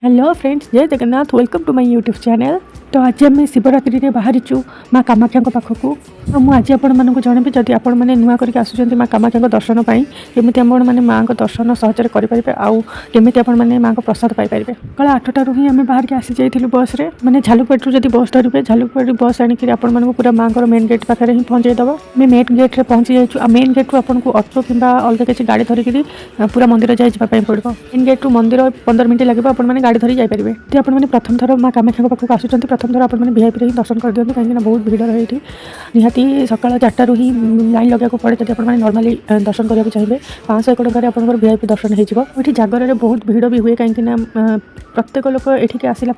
Hello friends, जय Jagannath. Welcome to my YouTube channel. तो आज आम शिवरात्रि में बाहरीचु माँ कामाख्या पाखक। तो मुझे आपण मानक जनबी जदि आपण मैंने नुआ करके आसुचंती माँ कामाख्या दर्शन पाई केमी आप मैंने माँ को दर्शन सहजरे करेंगे आउ केमी आप माँ को प्रसाद पाइपर। कल 8टारू ही आम बाहर के आसी जाइलु बस रे मैंने झालुपेटू जब बस धरवे झालुपेटू बस आणिक आपण पूरा माँ को मेन गेट पाखे ही पहुँचेदेव। आम मेन गेट्रे पहुँची जाइए। मेन गेट्रु आपको ऑटो कि अलग किसी गाड़ी धरिकी पूरा मंदिर जावाई पड़ो। मेन गेट्रु मंदिर 15 मिनट लगे आपने गाड़ी धरी जापर। यदि आपने प्रथम थर माँ कामाख्या पाखक आसुँच प्रथम थर आपने वीआईपी ही दर्शन कर दिखाँ कहीं बहुत भिड़ रहे ये निहाती सकाल 4टारू ही लाइन लगे पड़े। जब आप नॉर्मली दर्शन करने चाहिए 500 टकर आप वीआईपी दर्शन हो जागर में बहुत भिड़ भी हुए कहीं प्रत्येक लोक ये आसला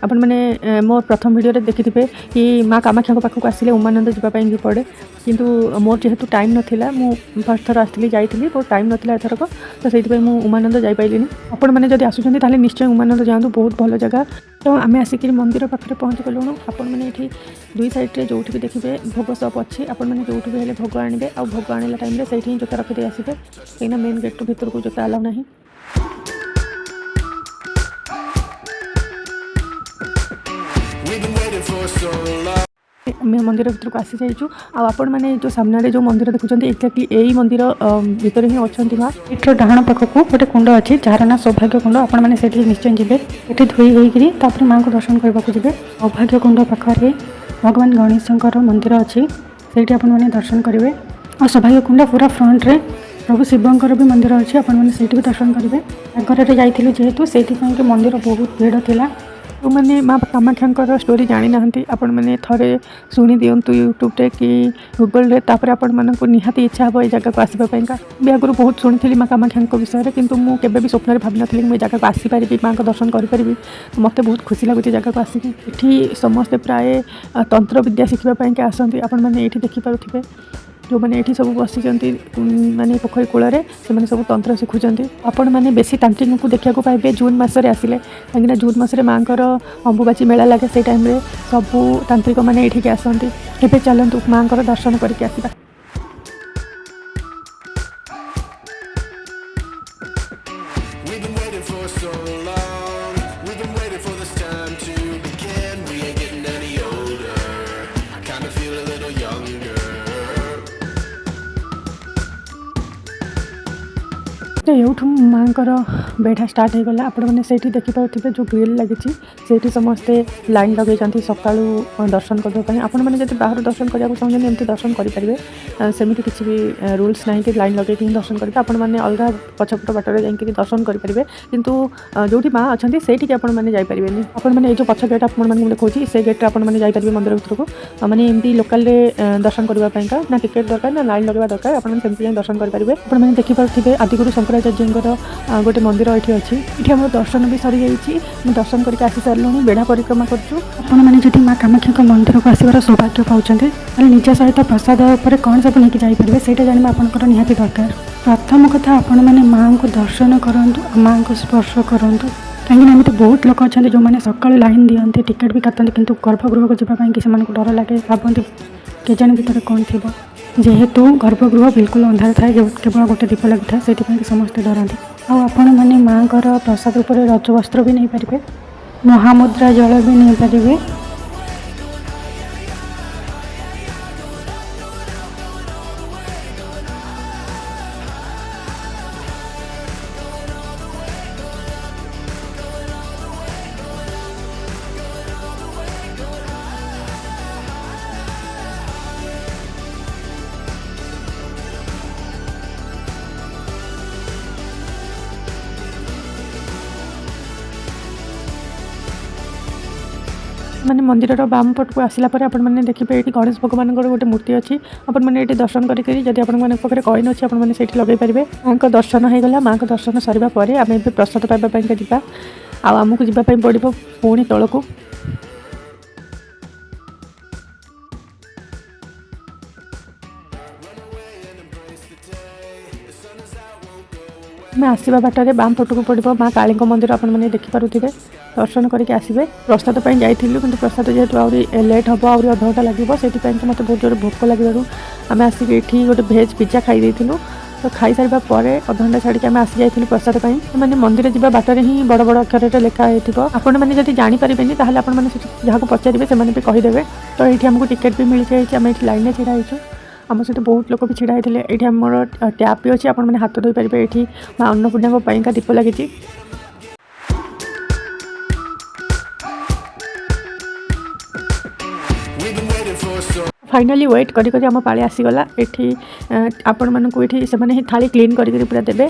आपने मो प्रथम वीडियो देखिथे कि माँ कामाख्या पाखक आसिले उमानंद जावाई पड़े किंतु मोर जेहेतु टाइम नाला मु फर्स्ट थर आसती जाइली बहुत टाइम नाला एथरक तो से उमानंद जापारे। आपण मैंने जब आसुँच निश्चय उमानंद जातु बहुत भल जगह। तो आम आसिक मंदिर पाखे पहुँच गलुणु। आपण मैंने ये दुई साइड्रे जो भी देखिए भोग सप अच्छी आपण मैंने जो भी हेल्ले भोग आणवे आ भोग आणला टाइम से ही जोता रखिदे आसबे कहीं मेन गेट भर को जोता आलाउ ना। मंदिर भर को आसी जाइचु आपण मैंने जो सामने जो मंदिर देखुं एक्जाक्टली यही मंदिर भितर ही अच्छा माँ। इटर डाण पाखक गोटे कुंड अच्छी जार ना सौभाग्य कुंड आपण मैंने निश्चय जी ये धोई होकर माँ को दर्शन करने को जी। सौभाग्य कुंड पाखे भगवान गणेशंकर मंदिर अच्छी से आपने दर्शन करेंगे और सौभाग्य कुंड पूरा फ्रंट रे प्रभु शिवंकर भी मंदिर अच्छी आपण मैंने भी दर्शन करेंगे। आगरे जाइलु जेहेतु से मंदिर बहुत भीड़ था। तो मैंने माँ कामाख्या स्टोरी जानी ना आपण मैंने थरे शुणी दिंतु यूट्यूब रे कि गूगल रे तापर आपण मानक निहाती इच्छा हे ये जगह को आसपाई भी आगुरी बहुत शुणी माँ कामाख्या विषय में किंतु मुझे केवे भी स्वप्न भावी नी मुझे जगह को आसीपारि माँ को दर्शन करी। मत बहुत खुशी लगुच जगह को आसिक ये समस्ते प्राय तंत्र विद्या शिखापी आसती आपण मैंने ये देखिपे जो मैंने ये सब बसी माने पोखरी कूल से सब तंत्र शिखुंट। आपण मैंने बेसी तांत्रिक को देखा पाइबे जून मसरे आसिले कहीं जून मसरे माँ को अंबुबाची मेला लगे से टाइम सबू तांत्रिक मैंने ये आसती। एवं चलतु माँ को दर्शन करके आसवा। तो यूँ माँ बेढ़ा स्टार्ट हो गला। आपण मैंने से देखिपे जो ग्रिल लगी से समस्ते लाइन लगे सका दर्शन करने। आपण मैंने जब बाहर दर्शन करने चाहते एमती दर्शन करेंगे सेमती किसी भी रूल्स ना कि लाइन लगे ही दर्शन करेंगे। आपण मैंने अलग पछपट बाटर जाकि दर्शन करेंगे किंतु जो माँ अच्छा से आपण मैंने जापारे। आपण मैंने जो पछ गेट आपको देखा से गेट्रे आपण मैंने जापारे मंदिर भर को मैंने एमती लोकाल दर्शन करने ना टिकेट दरकार ना लाइन लगे दरकार आपड़ी दर्शन करेंगे। आपने देखिपे आदिगुरु शंकराचार्य गोटे मंदिर ये अच्छी ये आम दर्शन भी सरी जाइए दर्शन करके आसी सारे बेढ़ा परिक्रमा करें। माँ कामाख्या मंदिर को आसबार सौभाग्य पाँच निज सहित प्रसाद पर कौन सब नहीं जापरेंगे से जानवा आपंकर निहाती दरकार। प्रथम कथा आपण मैंने माँ को दर्शन करूँ माँ को स्पर्श करूँ कहीं एमती बहुत लोग अच्छा जो मैंने सका लाइन दिखती टिकेट भी काटती किंतु गर्भगृह को जावाई से डर लगे भावती केजाणी भितर कौन थी जेहेतु गर्भगृह बिल्कुल अंधार थाए केवल गोटे दीप लगी था से समस्ते डरती। आपण मैंने माँ को प्रसाद उपर रजवस्त्र भी नहीं पारे महामुद्रा जल भी नहीं पारे। मैंने मंदिर बाम पट को आसला आपण मैंने देखिए ये गणेश भगवान गोटे मूर्ति अच्छी आपण मैंने ये दर्शन करी जब आपके कॉइन अच्छी आपने से लगे पारे। माँ को दर्शन होगा माँ को दर्शन सर पर आम ए प्रसाद पाइबापी जा आमको जावाई पड़ो पुणी तौक को। मैं आसवा बाटर बाम पट को पड़ो माँ काली मंदिर आप देखिपे दर्शन करके आसबे। प्रसाद जाइलु कि प्रसाद जेहेतु आहरी लेट हम आहरी अध घंटा लगे से मत बहुत जोर भोक लगे आम आसिक ये गोटे भेज पिज्जा खाई तो खाई सारिबा परे अधघंटा छाड़ी आम आसी जाइथिलु प्रसाद पई माने मंदिर जिबा बाटरे ही बड़ बड़ अक्षर रे लेखा हेतिबो आपण माने जति जानि परिबेनी ताहाले आपण माने जहाको पचारिबे से माने भी कहि देबे। तो एठी हमको टिकट भी मिल जाइछि हम एठी लाइन रे छिड़ा हिचु आम सहित बहुत लोक भी छिड़ा होते ये आमर टैप भी अच्छे आपण मैंने हाथ धोई पारे ये माँ अन्नपूर्णा का दीप लगी। फाइनाली वेट करी करी आम पाली आसीगला एठी आपण मानू ये से थाली क्लीन करी पूरा देवे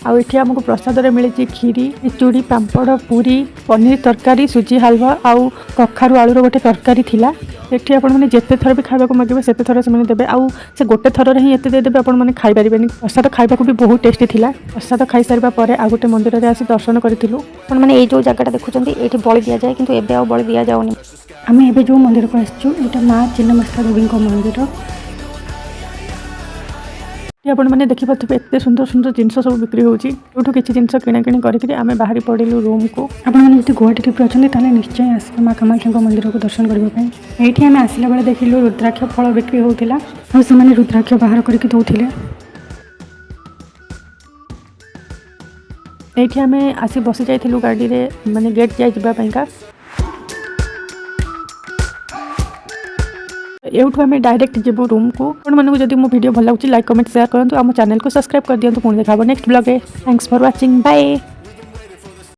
आठी आमको प्रसाद मिली खीरी चूड़ी पापड़ पूरी पनीर तरकारी सुजी हलवा आउ कखारू आलूर गोटे तरकारी थिला एठी आपण माने जेते थर भी खाइबा को मागिबे सेते थर से देबे आउ से गोटे थर रे ही एते दे देबे आपण माने खाइ परिबेनी। प्रसाद खाइबा को भी बहुत टेस्टी थिला। प्रसाद खाइ सारिबा परे आ गोटे मंदिर रे आसी दर्शन करथिलु। आपण माने ए जो जगहटा देखुचंती एठी बळी दिया जाय किंतु एबे आ बळी दिया जाउनी। आमे एबे जो मंदिर को आछू एटा मां चिन्नमस्ता देवी को मंदिर आपण मैंने देखिपे एत सुंदर सुंदर जिनस सब बिक्री होची जोठू किछि जिनस किणा किणी करके आमे बाहरी पड़िलु रूम को। आपण माने जति गुवाहाटी ट्रिप अछंती ताले निश्चय आसे मां कामाख्या को मंदिर को दर्शन करबा पई। एठी आमे आसिला बेले देखिलु रुद्राक्ष फल बिक्री होतिला और से माने रुद्राक्ष बाहर करके दउथिले। एठी आमे आसी बसी जाइथिलु गाड़ी रे माने गेट जाय जिबा पई का एवठू आम डायरेक्ट जीवु रूम को। आपको जब मो वीडियो भल लगे लाइक कमेंट शेयर करूँ आम चैनल को सब्सक्राइब कर दिखाँ पुणी देखा next blog. Thanks for watching bye.